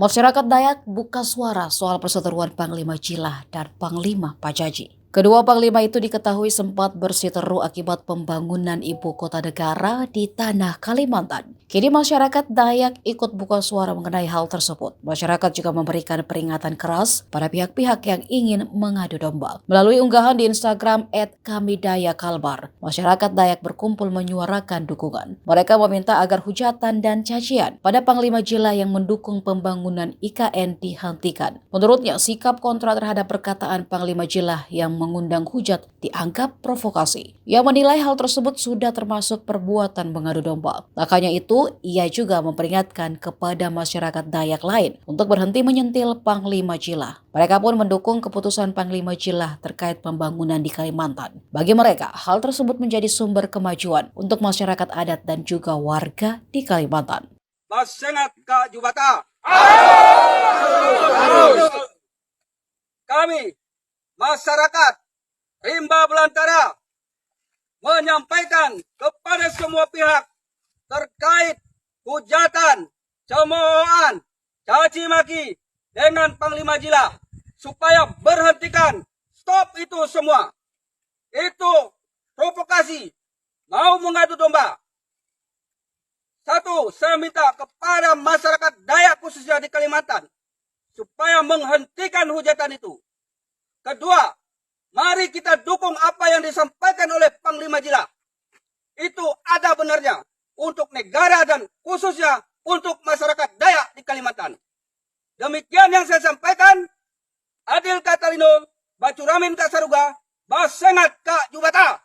Masyarakat Dayak buka suara soal perseteruan Panglima Jilah dan Panglima Pajaji. Kedua panglima itu diketahui sempat bersiteru akibat pembangunan ibu kota negara di tanah Kalimantan. Kini masyarakat Dayak ikut buka suara mengenai hal tersebut. Masyarakat juga memberikan peringatan keras pada pihak-pihak yang ingin mengadu domba. Melalui unggahan di Instagram @kamidayakalbar, masyarakat Dayak berkumpul menyuarakan dukungan. Mereka meminta agar hujatan dan cacian pada Panglima Jilah yang mendukung pembangunan IKN dihentikan. Menurutnya, sikap kontra terhadap perkataan Panglima Jilah yang mengundang hujat dianggap provokasi. Ia menilai hal tersebut sudah termasuk perbuatan mengadu domba. Makanya itu, ia juga memperingatkan kepada masyarakat Dayak lain untuk berhenti menyentil Panglima Jilah. Mereka pun mendukung keputusan Panglima Jilah terkait pembangunan di Kalimantan. Bagi mereka, hal tersebut menjadi sumber kemajuan untuk masyarakat adat dan juga warga di Kalimantan. Masengat Kak Jubata. Kami, masyarakat Rimba Belantara, menyampaikan kepada semua pihak terkait hujatan, cemoohan, caci maki dengan Panglima Jilah supaya berhentikan, stop itu semua. Itu provokasi, mau mengadu domba. Satu, saya minta kepada masyarakat Dayak khususnya di Kalimantan supaya menghentikan hujatan itu. Kedua, mari kita dukung apa yang disampaikan oleh Panglima Jilah. Itu ada benarnya untuk negara dan khususnya untuk masyarakat Dayak di Kalimantan. Demikian yang saya sampaikan. Adil Katalino, Bacuramin Kak Saruga, Basengat Kak Jubata.